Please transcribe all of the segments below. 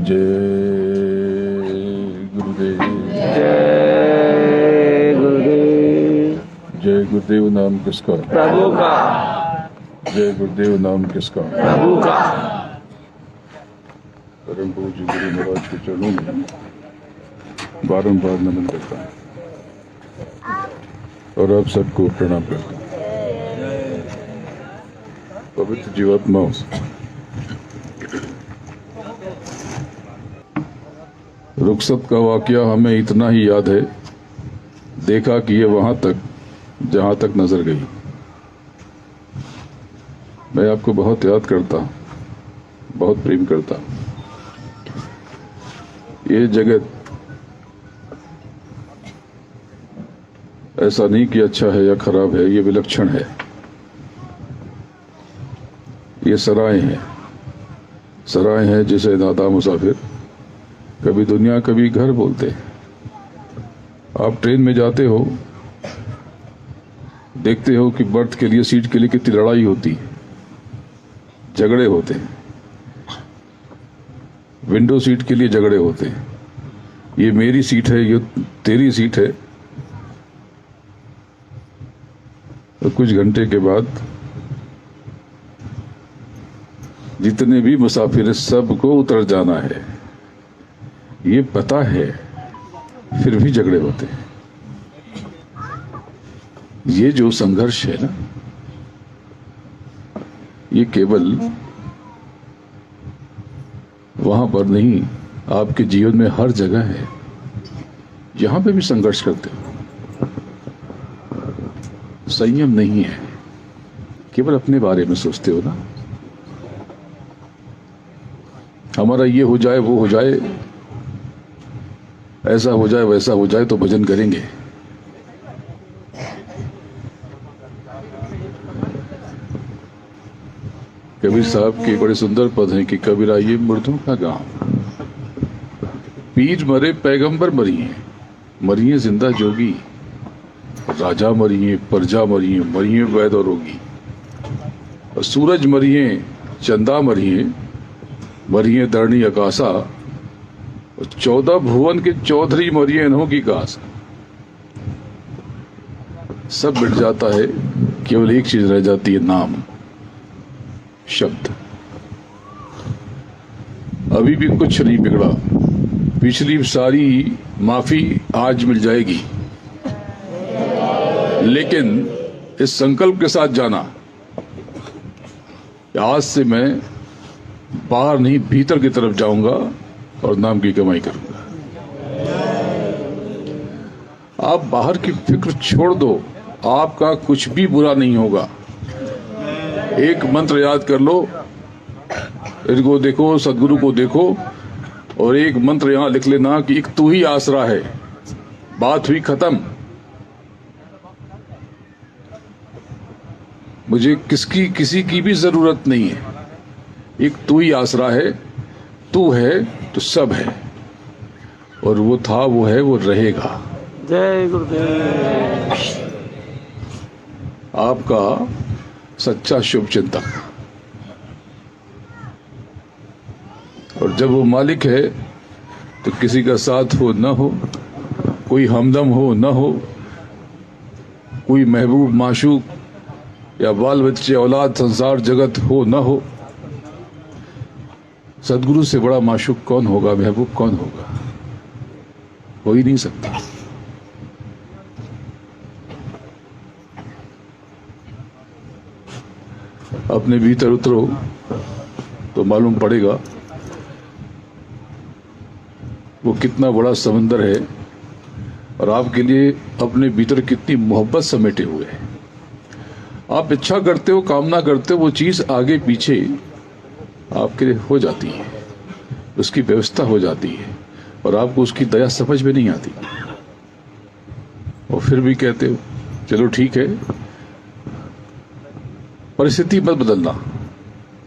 जय गुरुदेव। जय गुरुदेव। जय गुरुदेव नाम किसका? प्रभु का। जय गुरुदेव नाम किसका? प्रभु का। परम पूज्य गुरु महाराज के चरणों में बारंबार नमन करता हूँ और आप सबको प्रणाम करता हूँ। पवित्र जीवात्माओं, रुखसत का वाकया हमें इतना ही याद है, देखा कि ये वहां तक जहां तक नजर गई। मैं आपको बहुत याद करता हूं, बहुत प्रेम करता हूं। ये जगत ऐसा नहीं कि अच्छा है या खराब है, ये विलक्षण है। ये सराय हैं, सराय हैं जिसे नादा मुसाफिर कभी दुनिया कभी घर बोलते हैं। आप ट्रेन में जाते हो, देखते हो कि बर्थ के लिए, सीट के लिए कितनी लड़ाई होती है, झगड़े होते हैं। विंडो सीट के लिए झगड़े होते हैं, ये मेरी सीट है, ये तेरी सीट है। तो कुछ घंटे के बाद जितने भी मुसाफिर सबको उतर जाना है, ये पता है, फिर भी झगड़े होते हैं। ये जो संघर्ष है ना, ये केवल वहां पर नहीं, आपके जीवन में हर जगह है। यहां पे भी संघर्ष करते हो, संयम नहीं है, केवल अपने बारे में सोचते हो ना। हमारा ये हो जाए, वो हो जाए, ऐसा हो जाए, वैसा हो जाए तो भजन करेंगे। कबीर साहब के बड़े सुंदर पद हैं कि कबीरा ये मुर्दों का गांव, पीर मरे पैगंबर मरिए, मरिए जिंदा जोगी, राजा मरिए, प्रजा मरिए, मरिए वैद और रोगी, और सूरज मरिए, चंदा मरिए, मरिए धरणी आकाशा, और 14 भुवन के चौधरी मरिए इन्हों की कास। सब मिट जाता है, केवल एक चीज रह जाती है, नाम, शब्द। अभी भी कुछ नहीं बिगड़ा, पिछली सारी माफी आज मिल जाएगी, लेकिन इस संकल्प के साथ जाना, आज से मैं बाहर नहीं भीतर की तरफ जाऊंगा और नाम की कमाई करूंगा। आप बाहर की फिक्र छोड़ दो, आपका कुछ भी बुरा नहीं होगा। एक मंत्र याद कर लो, इनको देखो, सदगुरु को देखो, और एक मंत्र यहां लिख लेना कि एक तू ही आसरा है। बात हुई खत्म। मुझे किसी की भी जरूरत नहीं है, एक तू ही आसरा है। तू है तो सब है, और वो था, वो है, वो रहेगा। जय गुरुदेव। आपका सच्चा शुभ चिंतक। और जब वो मालिक है तो किसी का साथ हो न हो, कोई हमदम हो न हो, कोई महबूब माशूक या बाल बच्चे औलाद संसार जगत हो न हो, सदगुरु से बड़ा माशूक कौन होगा, महबूब कौन होगा? हो ही नहीं सकता। अपने भीतर उतरो तो मालूम पड़ेगा वो कितना बड़ा समंदर है, और आपके लिए अपने भीतर कितनी मोहब्बत समेटे हुए है। आप इच्छा करते हो, कामना करते हो, वो चीज आगे पीछे आपके लिए हो जाती है, उसकी व्यवस्था हो जाती है, और आपको उसकी दया समझ में नहीं आती, और फिर भी कहते हो चलो ठीक है। परिस्थिति मत बदलना,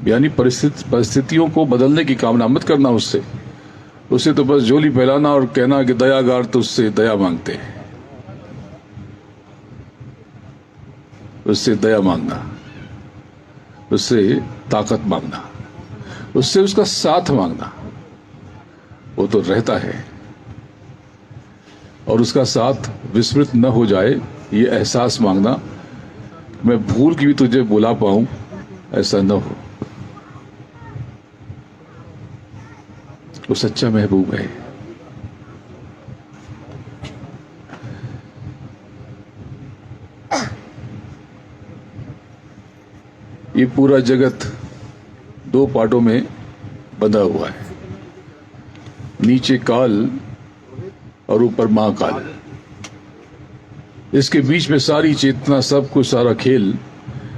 यानी परिस्थितियों को बदलने की कामना मत करना उससे तो बस झोली फैलाना और कहना कि दयागार तो उससे दया मांगते हैं, उससे दया मांगना, उससे ताकत मांगना, उससे उसका साथ मांगना। वो तो रहता है, और उसका साथ विस्मृत न हो जाए ये एहसास मांगना, मैं भूल के भी तुझे बुला पाऊं ऐसा न हो। वो सच्चा महबूब है। ये पूरा जगत दो पार्टों में बंधा हुआ है, नीचे काल और ऊपर महाकाल। इसके बीच में सारी चेतना, सब कुछ, सारा खेल,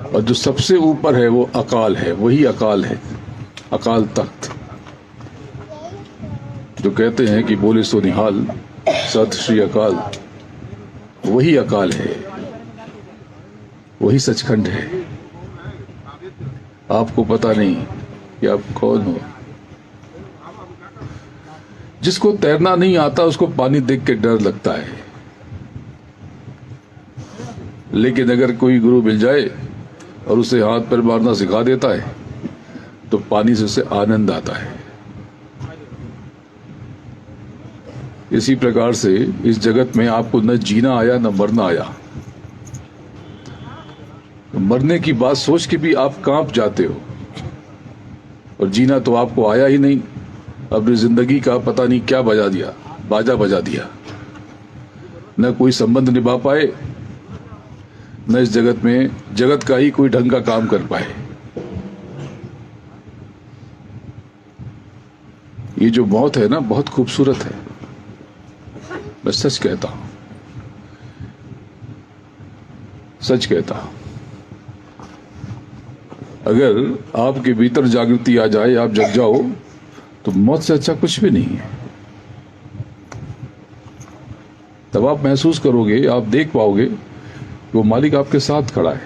और जो सबसे ऊपर है वो अकाल है। वही अकाल है, अकाल तख्त, जो कहते हैं कि बोले सो निहाल, सत श्री अकाल। वही अकाल है, वही सचखंड है। आपको पता नहीं कि आप कौन हो। जिसको तैरना नहीं आता उसको पानी देख के डर लगता है, लेकिन अगर कोई गुरु मिल जाए और उसे हाथ पैर मारना सिखा देता है तो पानी से उसे आनंद आता है। इसी प्रकार से इस जगत में आपको न जीना आया न मरना आया। मरने की बात सोच के भी आप कांप जाते हो, और जीना तो आपको आया ही नहीं। अपनी जिंदगी का पता नहीं क्या बाजा बजा दिया। न कोई संबंध निभा पाए, न इस जगत में जगत का ही कोई ढंग का काम कर पाए। ये जो मौत है ना, बहुत खूबसूरत है। मैं सच कहता हूं, सच कहता हूं। अगर आपके भीतर जागृति आ जाए, आप जग जाओ, तो मौत से अच्छा कुछ भी नहीं है। तब आप महसूस करोगे, आप देख पाओगे कि वो मालिक आपके साथ खड़ा है।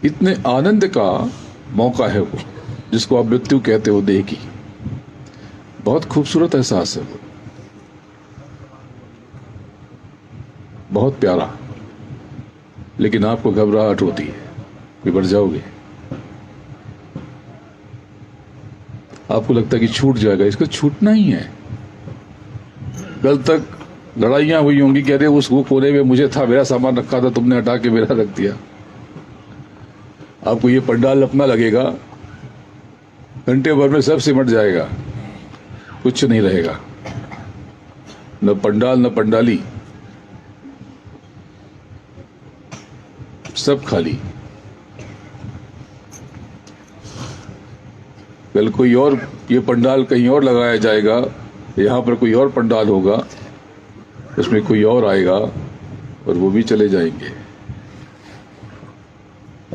इतने आनंद का मौका है वो, जिसको आप मृत्यु कहते हो देह की। बहुत खूबसूरत एहसास है वो, बहुत प्यारा। लेकिन आपको घबराहट होती है कि मर जाओगे। आपको लगता है कि छूट जाएगा। इसको छूटना ही है। कल तक लड़ाइयां हुई होंगी, कह रहे उस वो कोने में मुझे था, मेरा सामान रखा था, तुमने हटा के मेरा रख दिया। आपको ये पंडाल अपना लगेगा, घंटे भर में सब सिमट जाएगा, कुछ नहीं रहेगा। न पंडाल न पंडाली, सब खाली। कल कोई और, ये पंडाल कहीं और लगाया जाएगा, यहां पर कोई और पंडाल होगा, उसमें कोई और आएगा और वो भी चले जाएंगे।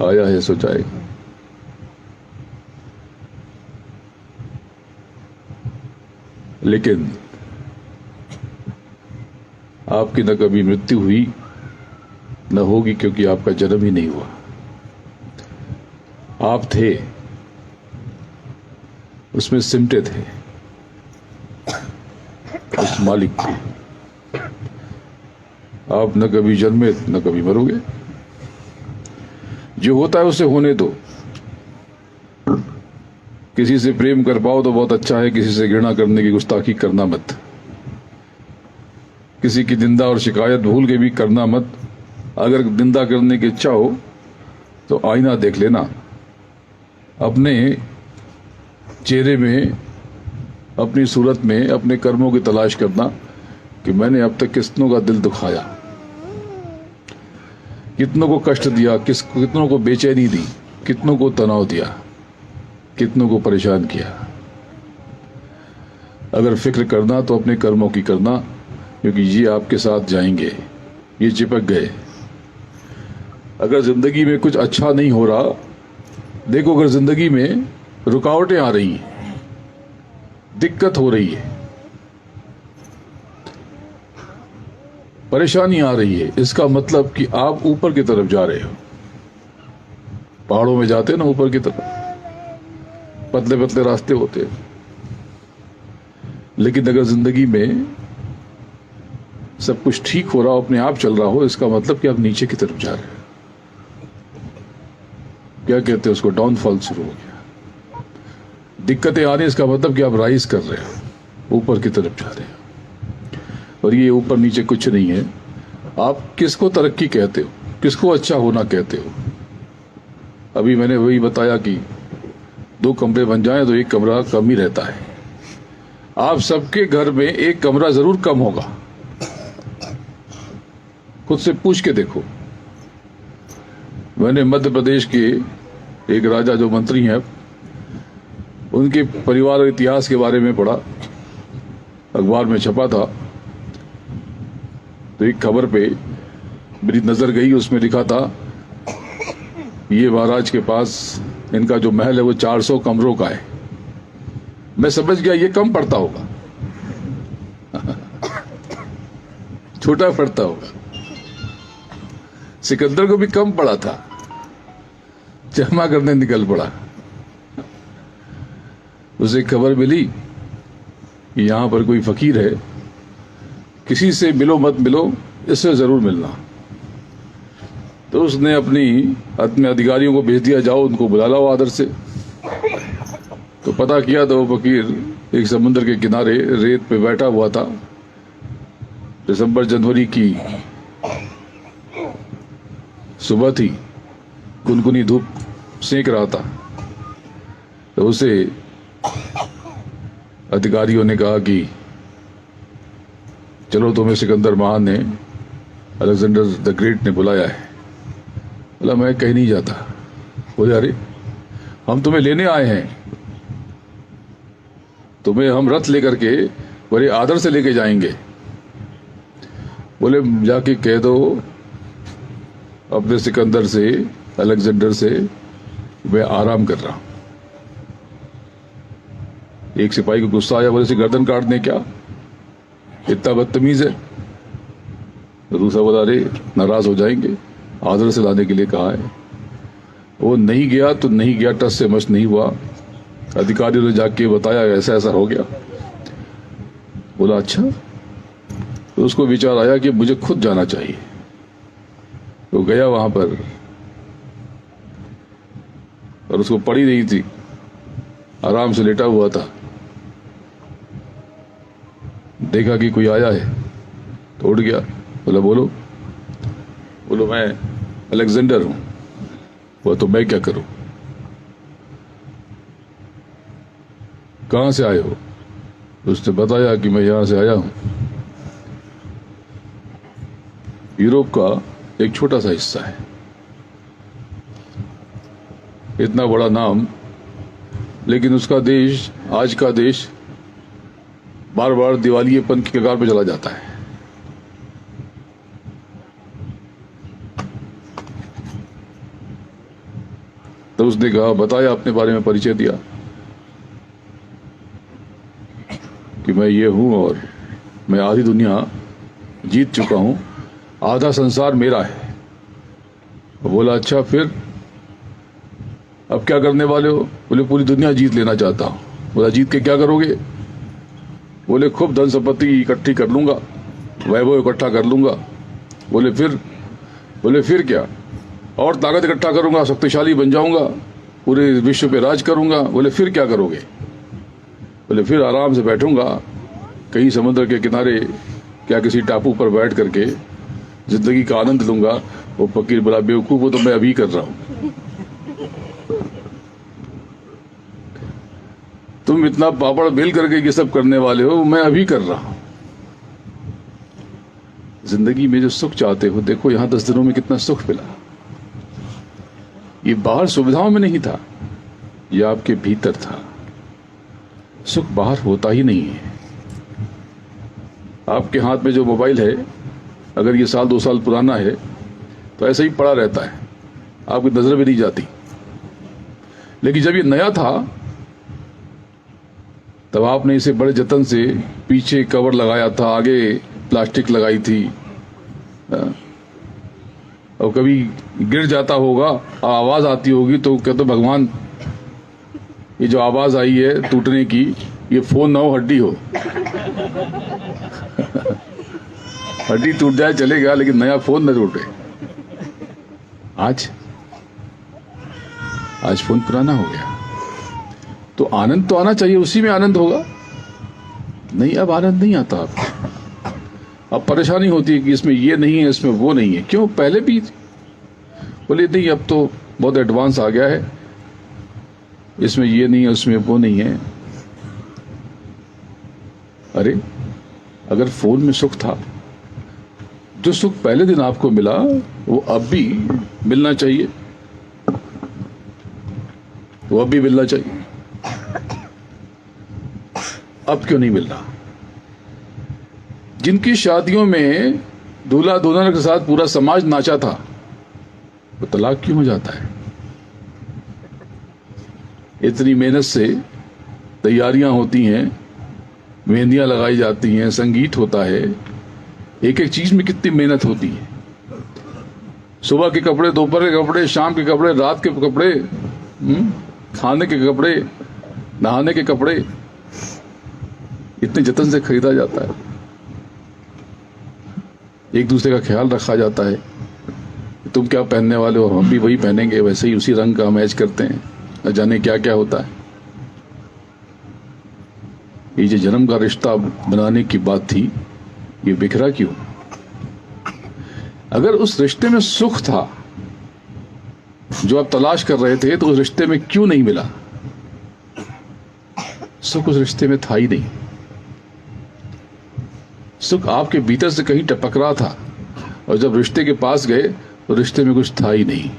आया है सो जाएगा। लेकिन आपकी न कभी मृत्यु हुई न होगी, क्योंकि आपका जन्म ही नहीं हुआ। आप थे, उसमें सिमटे थे उस मालिक के। आप न कभी जन्मे न कभी मरोगे। जो होता है उसे होने दो। किसी से प्रेम कर पाओ तो बहुत अच्छा है, किसी से घृणा करने की गुस्ताखी करना मत। किसी की निंदा और शिकायत भूल के भी करना मत। अगर निंदा करने की इच्छा हो तो आईना देख लेना, अपने चेहरे में, अपनी सूरत में अपने कर्मों की तलाश करना कि मैंने अब तक कितनों का दिल दुखाया, कितनों को कष्ट दिया, कितनों को बेचैनी दी, कितनों को तनाव दिया, कितनों को परेशान किया। अगर फिक्र करना तो अपने कर्मों की करना, क्योंकि ये आपके साथ जाएंगे, ये चिपक गए। अगर जिंदगी में कुछ अच्छा नहीं हो रहा, देखो, अगर जिंदगी में रुकावटें आ रही हैं, दिक्कत हो रही है, परेशानी आ रही है, इसका मतलब कि आप ऊपर की तरफ जा रहे हो। पहाड़ों में जाते हैं ना ऊपर की तरफ, पतले पतले रास्ते होते हैं। लेकिन अगर जिंदगी में सब कुछ ठीक हो रहा हो, अपने आप चल रहा हो, इसका मतलब कि आप नीचे की तरफ जा रहे हो। क्या कहते हैं उसको, डाउनफॉल शुरू हो गया, दिक्कतें आ रही, इसका मतलब कि आप राइज कर रहे हो, ऊपर की तरफ जा रहे हो। और ये ऊपर नीचे कुछ नहीं है। आप किसको तरक्की कहते हो, किसको अच्छा होना कहते हो? अभी मैंने वही बताया कि 2 कमरे बन जाएं तो 1 कमरा कम ही रहता है। आप सबके घर में 1 कमरा जरूर कम होगा। खुद से पूछ के देखो। मैंने मध्य प्रदेश के एक राजा जो मंत्री हैं, उनके परिवार और इतिहास के बारे में पढ़ा, अखबार में छपा था। तो एक खबर पे मेरी नजर गई, उसमें लिखा था ये महाराज के पास इनका जो महल है वो 400 कमरों का है। मैं समझ गया ये कम पड़ता होगा, छोटा पड़ता होगा। सिकंदर को भी कम पड़ा था, जमा करने निकल पड़ा। उसे खबर मिली कि यहां पर कोई फकीर है, किसी से मिलो मत मिलो, इससे जरूर मिलना। तो उसने अपने अधिकारियों को भेज दिया, जाओ उनको बुला लाओ आदर से। तो पता किया तो वो फकीर एक समुद्र के किनारे रेत पे बैठा हुआ था। दिसंबर जनवरी की सुबह थी, गुनगुनी धूप सेक रहा था। तो उसे अधिकारियों ने कहा कि चलो तुम्हें सिकंदर महान ने, अलेक्जेंडर द ग्रेट ने बुलाया है। बोला मैं कहीं नहीं जाता। बोले अरे हम तुम्हें लेने आए हैं, तुम्हें हम रथ लेकर के बड़े आदर से लेके जाएंगे। बोले जाके कह दो अपने सिकंदर से, अलेक्जेंडर से, मैं आराम कर रहा हूं। एक सिपाही को गुस्सा आया, बोले से गर्दन काट दें क्या, इतना बदतमीज है। तो दूसरा बोला अरे नाराज हो जाएंगे, आदर से लाने के लिए कहा है। वो नहीं गया तो नहीं गया, टस से मस नहीं हुआ। अधिकारियों ने जाके बताया ऐसा ऐसा हो गया। बोला अच्छा। तो उसको विचार आया कि मुझे खुद जाना चाहिए। तो गया वहां पर, और उसको पड़ी नहीं थी, आराम से लेटा हुआ था। देखा कि कोई आया है तो उठ गया। बोला बोलो। बोलो मैं अलेक्जेंडर हूं। वो तो मैं क्या करूं, कहां से आए हो? उसने बताया कि मैं यहां से आया हूं, यूरोप का एक छोटा सा हिस्सा है। इतना बड़ा नाम, लेकिन उसका देश, आज का देश, बार बार दिवालियेपन की कगार पे चला जाता है। तो उसने कहा, बताया, अपने बारे में परिचय दिया कि मैं ये हूं और मैं आधी दुनिया जीत चुका हूं, आधा संसार मेरा है। बोला अच्छा फिर अब क्या करने वाले हो? बोले पूरी दुनिया जीत लेना चाहता हूं। बोला जीत के क्या करोगे? बोले खूब धन संपत्ति इकट्ठी कर लूंगा, वैभव इकट्ठा कर लूंगा। बोले फिर क्या? और ताकत इकट्ठा करूंगा, शक्तिशाली बन जाऊंगा, पूरे विश्व पे राज करूंगा। बोले फिर क्या करोगे? बोले फिर आराम से बैठूंगा कहीं समुद्र के किनारे, क्या किसी टापू पर बैठ करके जिंदगी का आनंद लूंगा। वो फकीर बोला बेवकूफ, वो तो मैं अभी कर रहा हूं। तुम इतना पापड़ बेल करके ये सब करने वाले हो, मैं अभी कर रहा हूं। जिंदगी में जो सुख चाहते हो, देखो यहां 10 दिनों में कितना सुख मिला। ये बाहर सुविधाओं में नहीं था, ये आपके भीतर था। सुख बाहर होता ही नहीं है। आपके हाथ में जो मोबाइल है, अगर ये 1-2 साल पुराना है तो ऐसे ही पड़ा रहता है, आपकी नजर भी नहीं जाती। लेकिन जब ये नया था तब आपने इसे बड़े जतन से, पीछे कवर लगाया था, आगे प्लास्टिक लगाई थी, और कभी गिर जाता होगा, आवाज आती होगी तो कहते भगवान ये जो आवाज आई है टूटने की, ये फोन ना हो, हड्डी हो। हड्डी टूट जाए चलेगा, लेकिन नया फोन न टूटे। आज फोन पुराना हो गया। तो आनंद तो आना चाहिए, उसी में आनंद होगा। नहीं, अब आनंद नहीं आता आपको। अब परेशानी होती है कि इसमें ये नहीं है, इसमें वो नहीं है। क्यों? पहले भी बोले नहीं, अब तो बहुत एडवांस आ गया है, इसमें ये नहीं है, उसमें वो नहीं है। अरे अगर फोन में सुख था, जो सुख पहले दिन आपको मिला वो अब भी मिलना चाहिए, वो अब भी मिलना चाहिए। अब क्यों नहीं मिल रहा? जिनकी शादियों में दूल्हा दुल्हन के साथ पूरा समाज नाचा था, वो तलाक क्यों हो जाता है? इतनी मेहनत से तैयारियां होती हैं, मेहंदियां लगाई जाती हैं, संगीत होता है, एक एक चीज में कितनी मेहनत होती है। सुबह के कपड़े, दोपहर के कपड़े, शाम के कपड़े, रात के कपड़े, खाने के कपड़े, नहाने के कपड़े, इतने जतन से खरीदा जाता है। एक दूसरे का ख्याल रखा जाता है, तुम क्या पहनने वाले हो, हम भी वही पहनेंगे, वैसे ही उसी रंग का मैच करते हैं। न जाने क्या क्या होता है। ये जो जन्म का रिश्ता बनाने की बात थी, ये बिखरा क्यों? अगर उस रिश्ते में सुख था जो आप तलाश कर रहे थे, तो उस रिश्ते में क्यों नहीं मिला? सुख उस रिश्ते में था ही नहीं। सुख आपके भीतर से कहीं टपक रहा था, और जब रिश्ते के पास गए तो रिश्ते में कुछ था ही नहीं।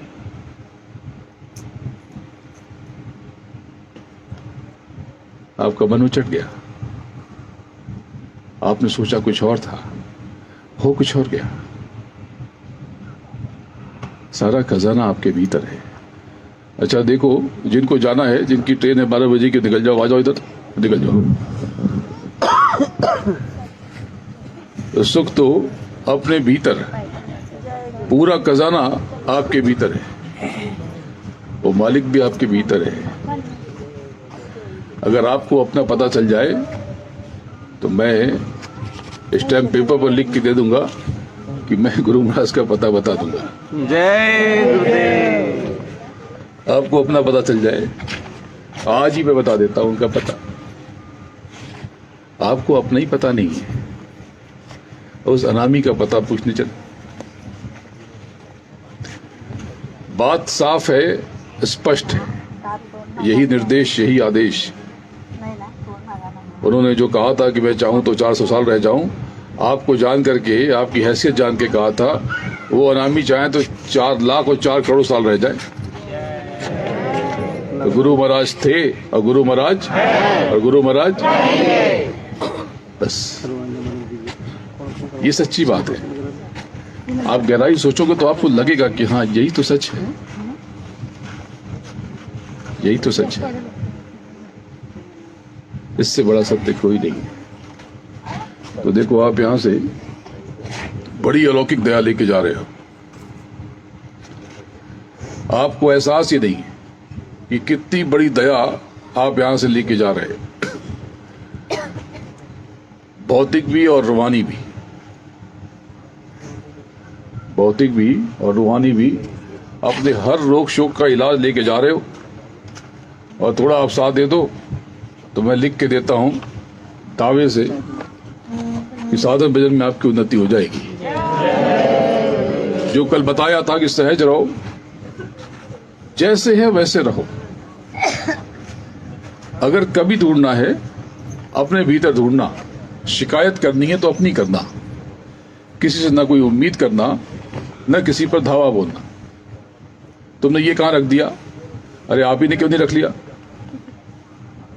आपका मन उचट गया, आपने सोचा कुछ और था, हो कुछ और गया। सारा खजाना आपके भीतर है। अच्छा देखो, जिनको जाना है, जिनकी ट्रेन है 12 बजे की, निकल जाओ, आ जाओ इधर, निकल जाओ। तो सुख तो अपने भीतर, पूरा खजाना आपके भीतर है, वो मालिक भी आपके भीतर है। अगर आपको अपना पता चल जाए तो मैं स्टैम्प पेपर पर लिख के दे दूंगा कि मैं गुरु महाराज का पता बता दूंगा। जय गुरुदेव। आपको अपना पता चल जाए, आज ही मैं बता देता हूं उनका पता। आपको अपना ही पता नहीं है, उस अनामी का पता पूछने चल। बात साफ है, स्पष्ट है, यही निर्देश, यही आदेश। उन्होंने जो कहा था कि मैं चाहूं तो 400 साल रह जाऊं, आपको जान करके, आपकी हैसियत जान के कहा था, वो अनामी चाहे तो 4 लाख और 4 करोड़ साल रह जाए। तो गुरु महाराज थे, और गुरु महाराज, और गुरु महाराज, बस ये सच्ची बात है। आप गहराई सोचोगे तो आपको लगेगा कि हाँ, यही तो सच है, यही तो सच है। इससे बड़ा सत्य कोई नहीं है। तो देखो, आप यहां से बड़ी अलौकिक दया लेके जा रहे हो। आपको एहसास ही नहीं कि कितनी बड़ी दया आप यहां से लेके जा रहे हो, भौतिक भी और रूहानी भी। भौतिक भी और रूहानी भी। अपने हर रोग शोक का इलाज लेके जा रहे हो, और थोड़ा आप साथ दे दो तो मैं लिख के देता हूं दावे से कि साधन भजन में आपकी उन्नति हो जाएगी। जो कल बताया था कि सहज रहो, जैसे है वैसे रहो। अगर कभी ढूंढना है, अपने भीतर ढूंढना। शिकायत करनी है तो अपनी करना, किसी से ना कोई उम्मीद करना, न किसी पर धावा बोलना। तुमने ये कहां रख दिया, अरे आप ही ने क्यों नहीं रख लिया?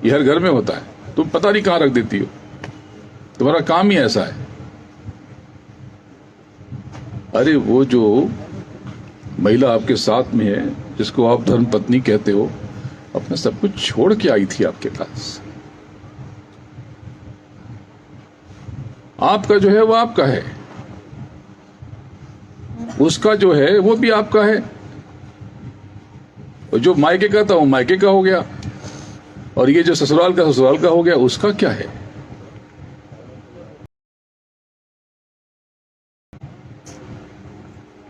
ये हर घर में होता है, तुम पता नहीं कहां रख देती हो, तुम्हारा काम ही ऐसा है। अरे वो जो महिला आपके साथ में है, जिसको आप धर्म पत्नी कहते हो, अपना सब कुछ छोड़ के आई थी आपके पास। आपका जो है वो आपका है, उसका जो है वो भी आपका है, और जो मायके का था वो मायके का हो गया, और ये जो ससुराल का हो गया, उसका क्या है?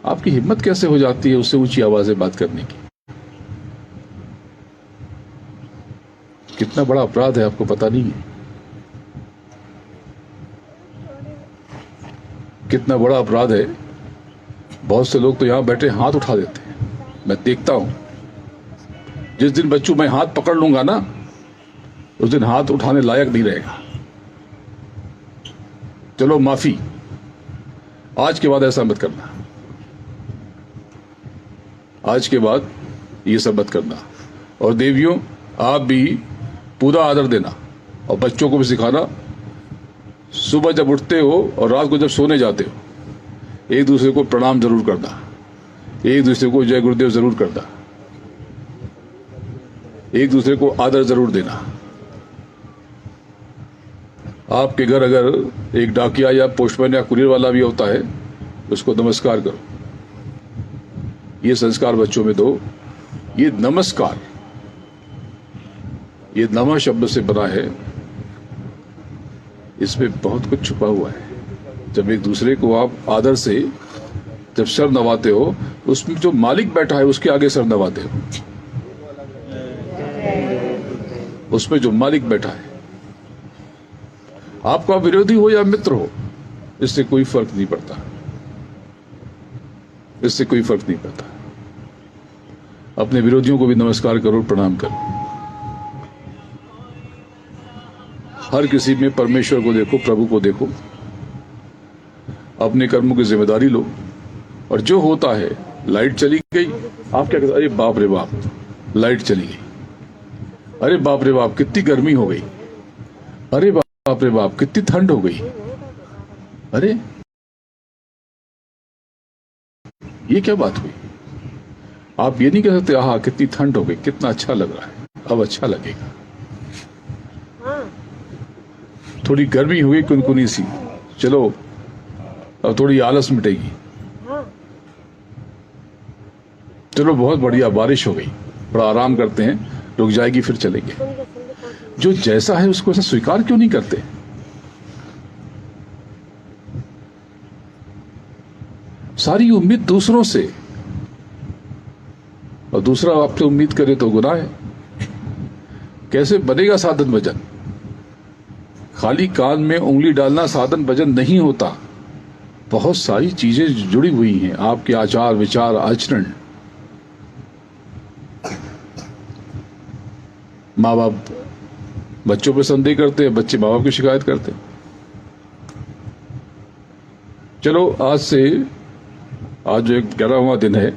आपकी हिम्मत कैसे हो जाती है उससे ऊंची आवाज से बात करने की? कितना बड़ा अपराध है आपको पता नहीं है? कितना बड़ा अपराध है। बहुत से लोग तो यहां बैठे हाथ उठा देते हैं, मैं देखता हूं। जिस दिन बच्चों मैं हाथ पकड़ लूंगा ना, उस दिन हाथ उठाने लायक नहीं रहेगा। चलो माफी, आज के बाद ऐसा मत करना। आज के बाद ये सब मत करना। और देवियों, आप भी पूरा आदर देना और बच्चों को भी सिखाना। सुबह जब उठते हो और रात को जब सोने जाते हो, एक दूसरे को प्रणाम जरूर करना, एक दूसरे को जय गुरुदेव जरूर करना, एक दूसरे को आदर जरूर देना। आपके घर अगर एक डाकिया या पोस्टमैन या कुरियर वाला भी होता है, उसको नमस्कार करो। ये संस्कार बच्चों में दो। ये नमस्कार, ये नमः शब्द से बना है, इसमें बहुत कुछ छुपा हुआ है। जब एक दूसरे को आप आदर से जब सर नवाते हो, उसमें जो मालिक बैठा है उसके आगे सर नवाते हो। उसमें जो मालिक बैठा है, आपका विरोधी हो या मित्र हो, इससे कोई फर्क नहीं पड़ता। इससे कोई फर्क नहीं पड़ता। अपने विरोधियों को भी नमस्कार करो, प्रणाम करो। हर किसी में परमेश्वर को देखो, प्रभु को देखो। अपने कर्मों की जिम्मेदारी लो। और जो होता है, लाइट चली गई, आप क्या कहते? अरे बाप रे बाप, लाइट चली गई। अरे बाप रे बाप, कितनी गर्मी हो गई। अरे बाप रे बाप, कितनी ठंड हो गई। अरे ये क्या बात हुई? आप ये नहीं कह सकते आहा कितनी ठंड हो गई, कितना अच्छा लग रहा है। अब अच्छा लगेगा। थोड़ी गर्मी हुई कुनकुनी सी, चलो अब थोड़ी आलस मिटेगी। चलो बहुत बढ़िया, बारिश हो गई, थोड़ा आराम करते हैं, रुक जाएगी फिर चलेंगे। जो जैसा है उसको ऐसा स्वीकार क्यों नहीं करते? सारी उम्मीद दूसरों से, और दूसरा आपसे उम्मीद करे तो गुनाह है। कैसे बनेगा साधन भजन? खाली कान में उंगली डालना साधन भजन नहीं होता। बहुत सारी चीजें जुड़ी हुई हैं, आपके आचार विचार आचरण। माँ बाप बच्चों पे संदेह करते हैं, बच्चे माँ बाप की शिकायत करते हैं। चलो आज जो 11वां दिन है,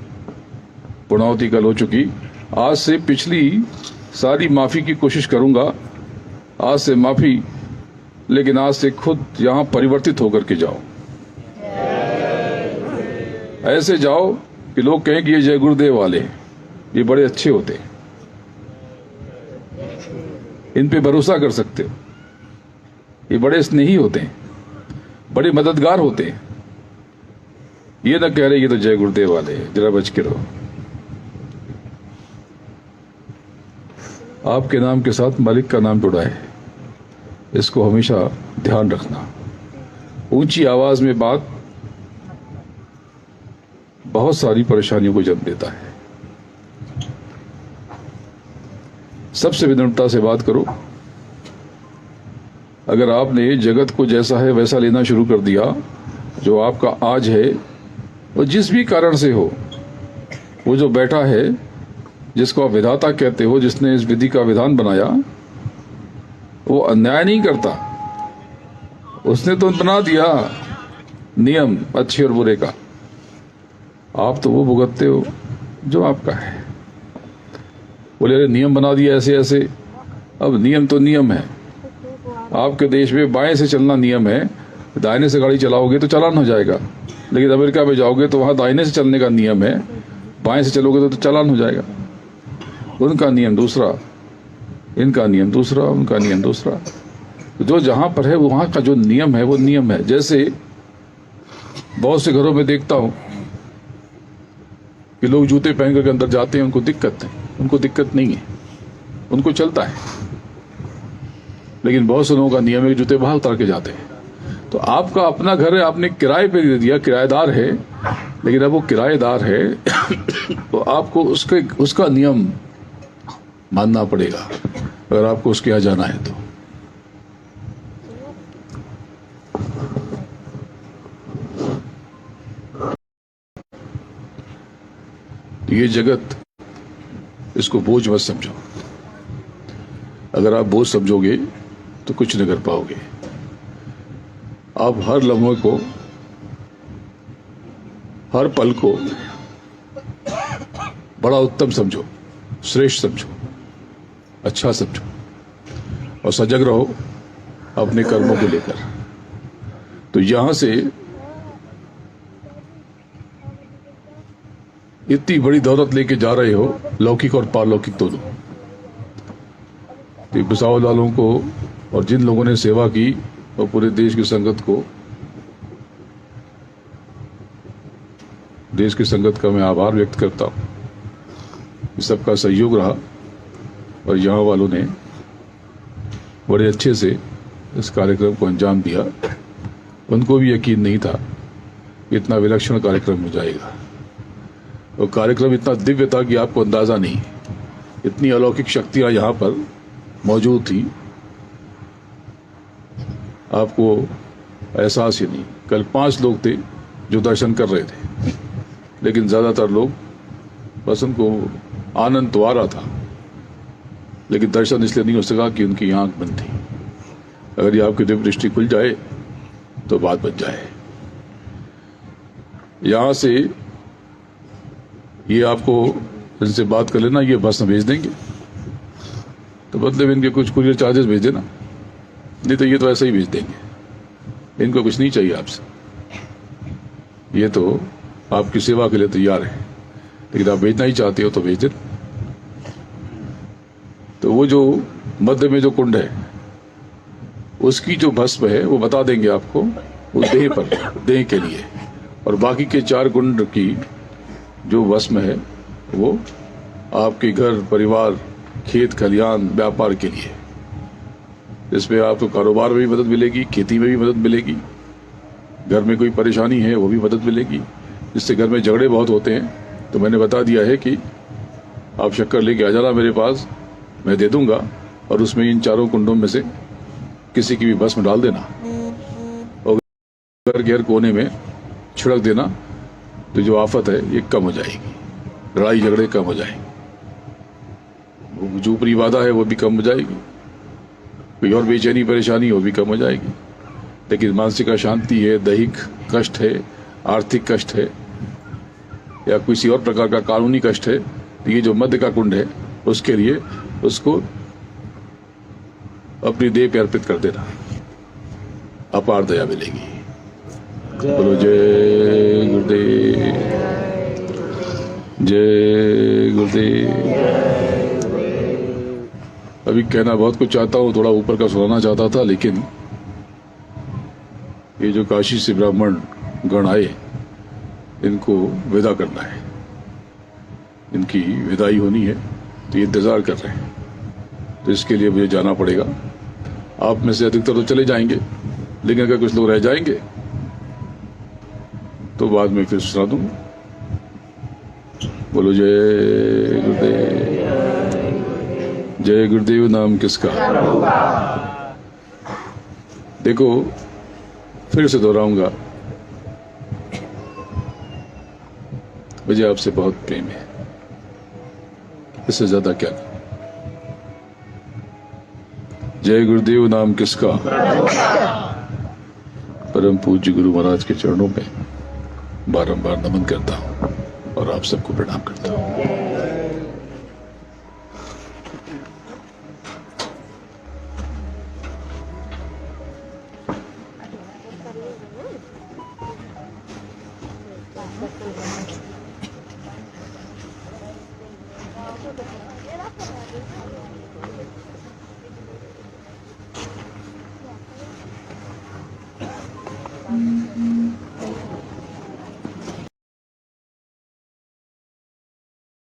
पूर्णाहुति कल हो चुकी। आज से पिछली सारी माफी की कोशिश करूंगा। आज से माफी, लेकिन आज से खुद यहां परिवर्तित होकर के जाओ। ऐसे जाओ कि लोग कहें कि ये जय गुरुदेव वाले, ये बड़े अच्छे होते हैं, इन पे भरोसा कर सकते हो, ये बड़े स्नेही होते हैं, बड़े मददगार होते हैं। ये ना कह रहे ये तो जय गुरुदेव वाले हैं, जरा बच के रहो। आपके नाम के साथ मालिक का नाम जुड़ा है, इसको हमेशा ध्यान रखना। ऊंची आवाज में बात बहुत सारी परेशानियों को जन्म देता है। सबसे विनम्रता से बात करो। अगर आपने जगत को जैसा है वैसा लेना शुरू कर दिया, जो आपका आज है, और जिस भी कारण से हो, वो जो बैठा है, जिसको आप विधाता कहते हो, जिसने इस विधि का विधान बनाया, वो अन्याय नहीं करता। उसने तो बना दिया नियम अच्छे और बुरे का। आप तो वो भुगतते हो जो आपका है। बोले अरे नियम बना दिया ऐसे ऐसे। अब नियम तो नियम है। आपके देश में बाएं से चलना नियम है, दाहिने से गाड़ी चलाओगे तो चालान हो जाएगा। लेकिन अमेरिका में जाओगे तो वहां दाहिने से चलने का नियम है, बाएं से चलोगे तो चालान हो जाएगा। उनका नियम दूसरा, इनका नियम दूसरा, उनका नियम दूसरा। जो जहां पर है वहां का जो नियम है वो नियम है। जैसे बहुत से घरों में देखता हूं कि लोग जूते पहन करके अंदर जाते हैं, उनको दिक्कत है। उनको दिक्कत नहीं है, उनको चलता है। लेकिन बहुत से लोगों का नियम है कि जूते बाहर उतार के जाते हैं। तो आपका अपना घर है, आपने किराए पे दे दिया, किराएदार है, लेकिन अब वो किराएदार है तो आपको उसका नियम मानना पड़ेगा। अगर आपको उसके यहाँ जाना है तो। ये जगत, इसको बोझ मत समझो। अगर आप बोझ समझोगे तो कुछ नहीं कर पाओगे। आप हर लम्हे को, हर पल को बड़ा उत्तम समझो, श्रेष्ठ समझो, अच्छा समझो और सजग रहो अपने कर्मों को लेकर। तो यहां से इतनी बड़ी दौलत लेके जा रहे हो, लौकिक और पारलौकिक दोनों। तो भुसावल वालों को और जिन लोगों ने सेवा की और पूरे देश की संगत को, देश की संगत का मैं आभार व्यक्त करता हूं। सबका सहयोग रहा और यहाँ वालों ने बड़े अच्छे से इस कार्यक्रम को अंजाम दिया। उनको भी यकीन नहीं था कि इतना विलक्षण कार्यक्रम हो जाएगा। और कार्यक्रम इतना दिव्य था कि आपको अंदाजा नहीं, इतनी अलौकिक शक्तियां यहाँ पर मौजूद थी, आपको एहसास ही नहीं। कल 5 लोग थे जो दर्शन कर रहे थे, लेकिन ज्यादातर लोग, बस उनको आनंद तो आ रहा था, लेकिन दर्शन इसलिए नहीं हो सका कि उनकी आंख बंद थी। अगर ये आपकी दिव्य दृष्टि खुल जाए तो बात बन जाए। यहां से ये आपको इनसे बात कर लेना, ये बस में भेज देंगे, तो बदले में इनके कुछ कुरियर चार्जेस भेज देना, नहीं तो ये तो ऐसे ही भेज देंगे। इनको कुछ नहीं चाहिए आपसे, ये तो आपकी सेवा के लिए तैयार है, लेकिन आप भेजना ही चाहते हो तो भेज देना। तो वो जो मध्य में जो कुंड है, उसकी जो भस्म है वो बता देंगे आपको, वो देह पर, देह के लिए। और बाकी के 4 कुंड की जो भस्म है वो आपके घर, परिवार, खेत खलियान, व्यापार के लिए। इसमें आपको कारोबार में भी मदद मिलेगी, खेती में भी मदद मिलेगी, घर में कोई परेशानी है वो भी मदद मिलेगी। जिससे घर में झगड़े बहुत होते हैं, तो मैंने बता दिया है कि आप शक्कर लेके आ जाना मेरे पास, मैं दे दूंगा, और उसमें इन 4 कुंडों में से किसी की भी भस्म डाल देना और घर के हर कोने में छिड़क देना, तो जो आफत है ये कम हो जाएगी, लड़ाई झगड़े कम हो जाएंगे, जो ऊपरी बाधा है वो भी कम हो जाएगी, कोई और बेचैनी परेशानी वो भी कम हो जाएगी। लेकिन मानसिक अशांति है, दैहिक कष्ट है, आर्थिक कष्ट है, या किसी और प्रकार का कानूनी कष्ट है, तो ये जो मध्य का कुंड है उसके लिए उसको अपनी देह पे अर्पित कर देना, अपार दया मिलेगी। बोलो जय गुरुदेव, जय गुरुदेव। अभी कहना बहुत कुछ चाहता हूं, थोड़ा ऊपर का सुनाना चाहता था, लेकिन ये जो काशी से ब्राह्मण गण आए, इनको विदा करना है, इनकी विदाई होनी है, तो ये इंतजार कर रहे हैं, तो इसके लिए मुझे जाना पड़ेगा। आप में से अधिकतर तो चले जाएंगे, लेकिन अगर कुछ लोग रह जाएंगे तो बाद में फिर सुना दूंगा। बोलो जय गुरुदेव, जय गुरुदेव नाम किसका। देखो, फिर से दोहराऊंगा, मुझे आपसे बहुत प्रेम है, इससे ज्यादा क्या। जय गुरुदेव नाम किसका। परम पूज्य गुरु महाराज के चरणों में बारंबार नमन करता हूं और आप सबको प्रणाम करता हूं।